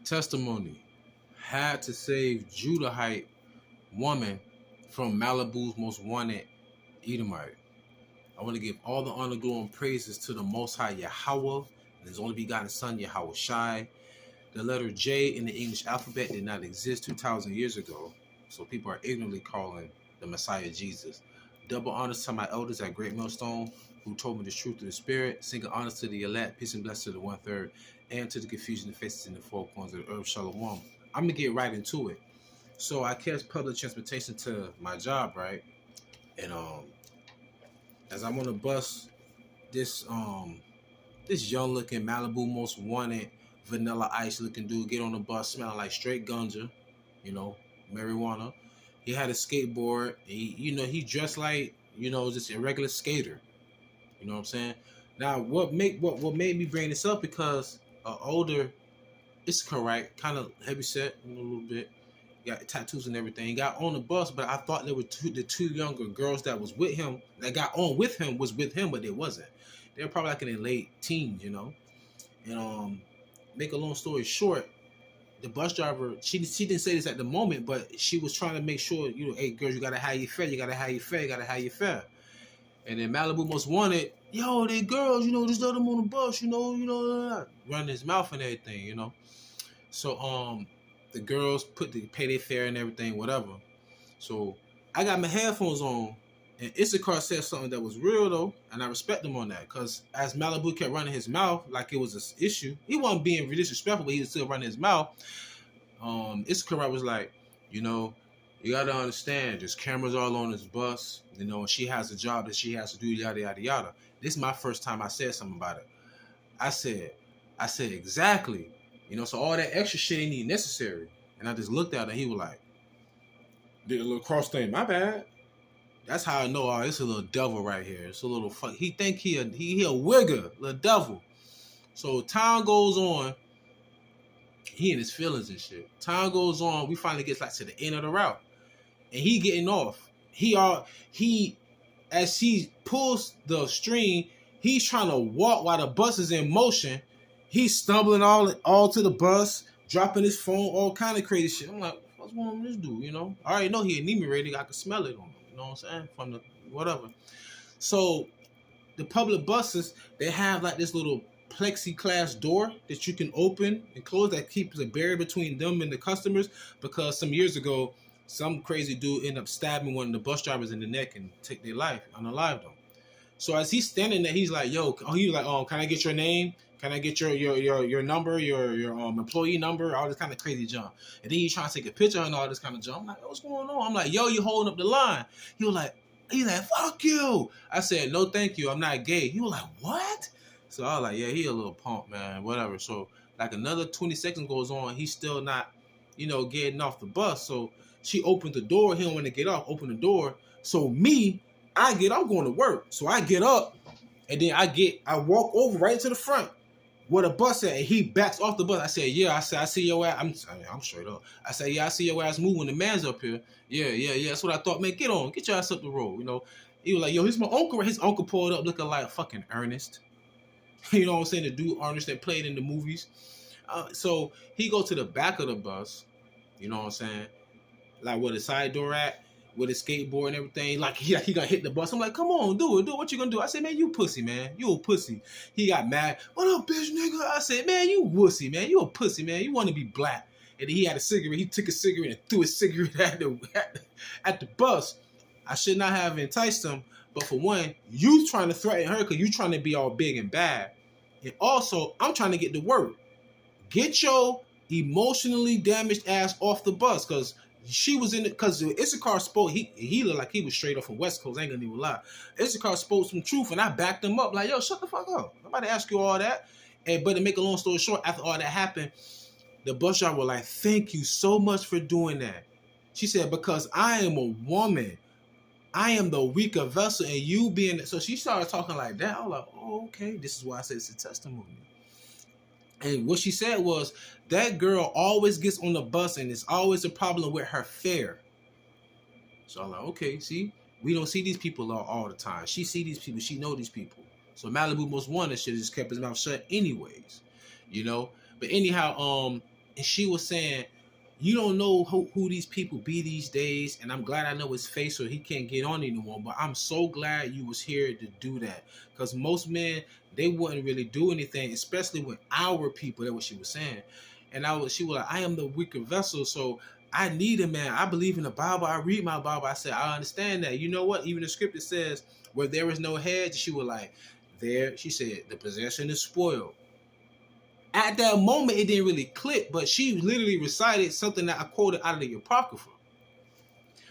Testimony. Had to save Judahite woman from Malibu's most wanted Edomite. I want to give all the honor, glory, and praises to the Most High Yahawah and His only begotten Son, YAHAWASHI. The letter J in the English alphabet did not exist 2,000 years ago, so people are ignorantly calling the Messiah Jesus. Double honors to my elders at Great Millstone, who told me the truth of the Spirit. Single honors to the elect, peace and blessings to the 1/3, and to the confusion that faces in the four corners of the earth. Shalom. I'm gonna get right into it. So I catch public transportation to my job, right? And as I'm on the bus, this young looking Malibu most wanted vanilla ice looking dude get on the bus smelling like straight ganja, marijuana. He had a skateboard. He dressed like, just a regular skater. You know what I'm saying? Now, what made me bring this up, because older, it's correct, kind of heavy set a little bit. Got tattoos and everything. He got on the bus, but I thought there were the two younger girls that was with him, that got on with him, was with him, but they wasn't. They were probably like in their late teens, And make a long story short, the bus driver, she didn't say this at the moment, but she was trying to make sure, hey girls, you gotta have your fare, you gotta have your fare, you gotta have your fare. And then Malibu most wanted, yo, they girls, just let them on the bus, running his mouth and everything, So the girls pay their fare and everything, whatever. So I got my headphones on, and Issachar said something that was real though, and I respect him on that, because as Malibu kept running his mouth like it was an issue, he wasn't being disrespectful, but he was still running his mouth. Issachar was like, you gotta understand, there's cameras all on this bus, she has a job that she has to do, yada yada yada. This is my first time I said something about it. I said exactly. So all that extra shit ain't even necessary. And I just looked at him, and he was like, did a little cross thing, my bad. That's how I know, it's a little devil right here. It's a little fuck. He think he a wigger, little devil. So time goes on. He in his feelings and shit. Time goes on. We finally get to the end of the route, and he getting off. As he pulls the string, he's trying to walk while the bus is in motion. He's stumbling all to the bus, dropping his phone, all kind of crazy shit. I'm like, what's going on with this dude? I already know he inebriated. I can smell it on him. You know what I'm saying? From the whatever. So the public buses, they have like this little plexiglass door that you can open and close that keeps a barrier between them and the customers, because some years ago, some crazy dude ended up stabbing one of the bus drivers in the neck and take their life, unalived them. So as he's standing there, he's like, can I get your name? Can I get your number, your employee number, all this kind of crazy junk? And then he's trying to take a picture and all this kind of junk. I'm like, what's going on? I'm like, yo, you holding up the line. He's like, fuck you. I said, no, thank you. I'm not gay. He was like, what? So I was like, yeah, he a little punk, man, whatever. So like another 20 seconds goes on. He's still not, getting off the bus. So she opened the door. He don't want to get off. Open the door. So I'm going to work. So I get up, and then I walk over right to the front where the bus at, and he backs off the bus. I said, yeah. I see your ass. I'm straight up. I said, yeah, I see your ass moving. The man's up here. Yeah. That's what I thought, man. Get your ass up the road. He was like, yo, he's my uncle. His uncle pulled up looking like fucking Ernest. You know what I'm saying? The dude Ernest that played in the movies. So he go to the back of the bus. You know what I'm saying? Like where the side door at, with his skateboard and everything. Like he gonna hit the bus. I'm like, come on, do it. What you gonna do? I said, man, you pussy, man. You a pussy. He got mad. What up, bitch, nigga? I said, man, you wussy, man. You a pussy, man. You want to be black. And then he had a cigarette. He took a cigarette and threw his cigarette at the bus. I should not have enticed him. But for one, you trying to threaten her because you trying to be all big and bad. And also, I'm trying to get to work. Get your emotionally damaged ass off the bus, because she was in it, because Issachar spoke, he looked like he was straight up from West Coast, I ain't gonna even lie. Issachar spoke some truth, and I backed him up, like, yo, shut the fuck up. Nobody ask you all that. But to make a long story short, after all that happened, the bus driver was like, thank you so much for doing that. She said, because I am a woman. I am the weaker vessel, and you being... So she started talking like that. I was like, oh, okay. This is why I said it's a testimony. And what she said was, that girl always gets on the bus, and it's always a problem with her fare. So I'm like, okay, see? We don't see these people all the time. She see these people. She know these people. So Malibu most wanted should have just kept his mouth shut anyways. You know? But anyhow, and she was saying, you don't know who these people be these days, and I'm glad I know his face so he can't get on anymore. But I'm so glad you was here to do that, because most men, they wouldn't really do anything, especially with our people. That's what she was saying. And she was like, I am the weaker vessel, so I need a man. I believe in the Bible. I read my Bible. I said, I understand that. You know what? Even the scripture says, where there is no hedge, she was like, she said, the possession is spoiled. At that moment, it didn't really click, but she literally recited something that I quoted out of the Apocrypha.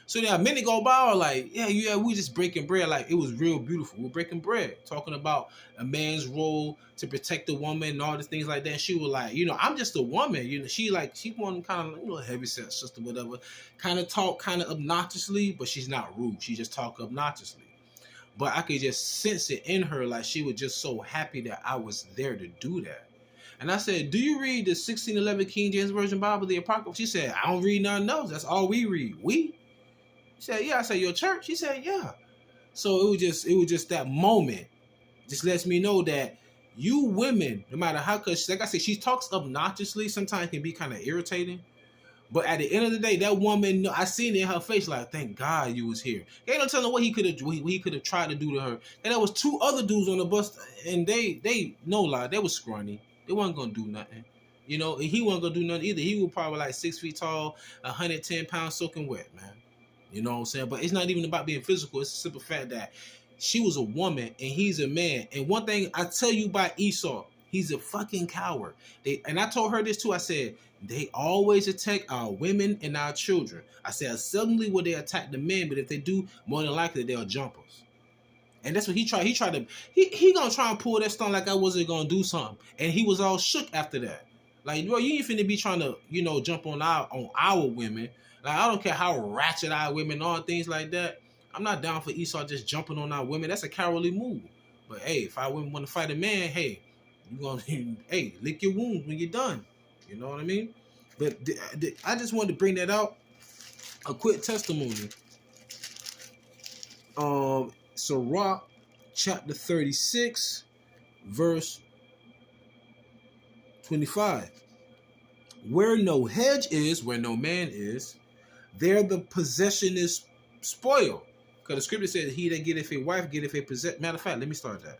So then a minute go by, I was like, yeah, we just breaking bread. Like, it was real beautiful. We're breaking bread, talking about a man's role to protect the woman and all these things like that. And she was like, I'm just a woman. She wanted kind of, heavy set sister, whatever. Kind of talk kind of obnoxiously, but she's not rude. She just talk obnoxiously. But I could just sense it in her, like she was just so happy that I was there to do that. And I said, do you read the 1611 King James Version Bible, the Apocrypha? She said, I don't read nothing else. That's all we read. We? She said, yeah. I said, your church? She said, yeah. So it was just that moment. Just lets me know that you women, no matter how, because like I said, she talks obnoxiously, sometimes can be kind of irritating. But at the end of the day, that woman, I seen it in her face, like, thank God you was here. They don't tell her what he could have tried to do to her. And there was 2 other dudes on the bus, and they no lie, they was scrawny. They wasn't gonna do nothing. And he wasn't gonna do nothing either. He was probably like 6 feet tall, 110 pounds soaking wet, man. You know what I'm saying? But it's not even about being physical. It's a simple fact that she was a woman and he's a man. And one thing I tell you about Esau, he's a fucking coward. And I told her this too. I said, they always attack our women and our children. I said, suddenly will they attack the men, but if they do, more than likely they'll jump us. And that's what he tried. He gonna try and pull that stunt like I wasn't gonna do something. And he was all shook after that. Like, bro, you ain't finna be trying to, jump on our women. Like, I don't care how ratchet our women are, things like that. I'm not down for Esau just jumping on our women. That's a cowardly move. But hey, if our women want to fight a man, hey, you gonna lick your wounds when you're done. You know what I mean? But I just wanted to bring that out. A quick testimony. Sirach chapter 36, verse 25. Where no hedge is, where no man is, there the possession is spoiled. Because the scripture says, he that getteth a wife getteth a possession. Matter of fact, let me start that.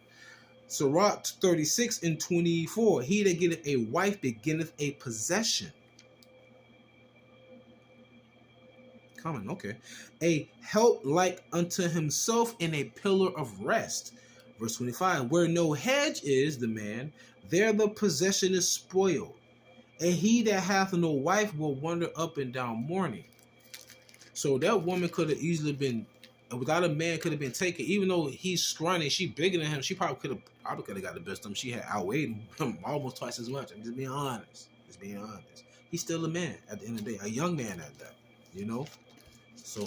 Sirach 36 and 24. He that getteth a wife beginneth a possession. Common, okay. A help like unto himself and a pillar of rest. Verse 25. Where no hedge is, the man, there the possession is spoiled. And he that hath no wife will wander up and down mourning. So that woman could have easily been, without a man, could have been taken. Even though he's scrawny, she bigger than him, she probably could have got the best of him. She had outweighed him almost twice as much. I'm just being honest. He's still a man at the end of the day, a young man at that. So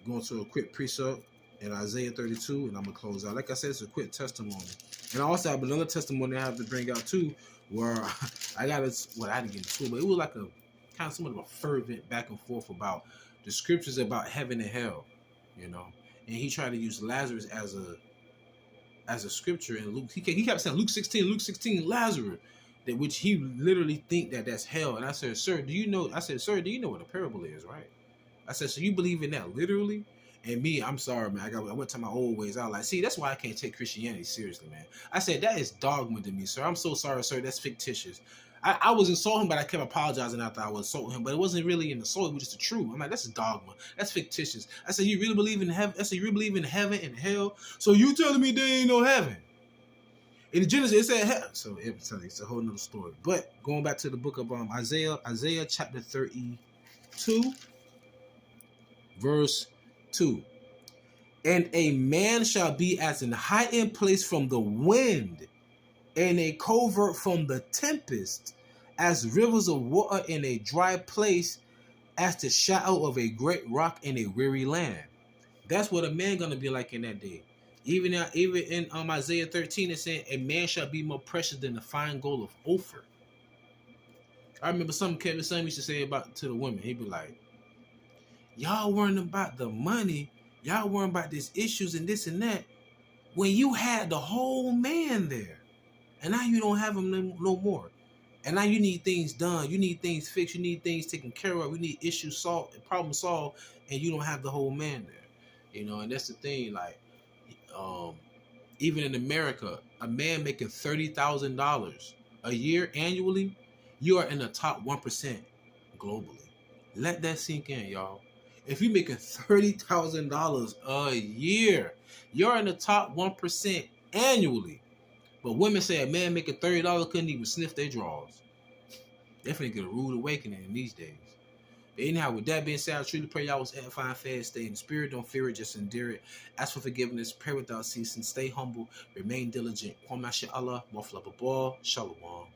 going to a quick precept in Isaiah 32, and I'm gonna close out. Like I said, it's a quick testimony, and I also have another testimony I have to bring out too, where I didn't get into it, but it was like a kind of somewhat of a fervent back and forth about the scriptures about heaven and hell, and he tried to use Lazarus as a scripture in Luke. He kept saying Luke 16, Lazarus, that which he literally think that's hell. And I said, sir, do you know what a parable is, right? I said, so you believe in that literally? And me, I'm sorry, man. I went to my old ways. I was like, see, that's why I can't take Christianity seriously, man. I said, that is dogma to me, sir. I'm so sorry, sir. That's fictitious. I was insulting, but I kept apologizing after I was insulting him. But it wasn't really an insult. It was just the truth. I'm like, that's dogma. That's fictitious. I said, you really believe in heaven? I said, you really believe in heaven and hell? So you telling me there ain't no heaven? In Genesis, it said hell. So it's a whole nother story. But going back to the book of Isaiah chapter 32, verse 2. And a man shall be as an hiding place from the wind, and a covert from the tempest, as rivers of water in a dry place, as the shadow of a great rock in a weary land. That's what a man gonna be like in that day. Even in Isaiah 13, it's saying a man shall be more precious than the fine gold of Ophir. I remember something Kevin Son used to say to the women. He'd be like, y'all worrying about the money, y'all worrying about these issues and this and that, when you had the whole man there. And now you don't have him no more. And now you need things done. You need things fixed. You need things taken care of. You need issues solved, problem solved, and you don't have the whole man there. You know, and that's the thing. Like, even in America, a man making $30,000 a year annually, you are in the top 1% globally. Let that sink in, y'all. If you're making $30,000 a year, you're in the top 1% annually. But women say a man making $30 couldn't even sniff their drawers. Definitely get a rude awakening in these days. But anyhow, with that being said, I truly pray y'all was edifying, fed, stay in the spirit, don't fear it, just endure it. Ask for forgiveness, pray without ceasing, stay humble, remain diligent. Kwame Allah, Shalom.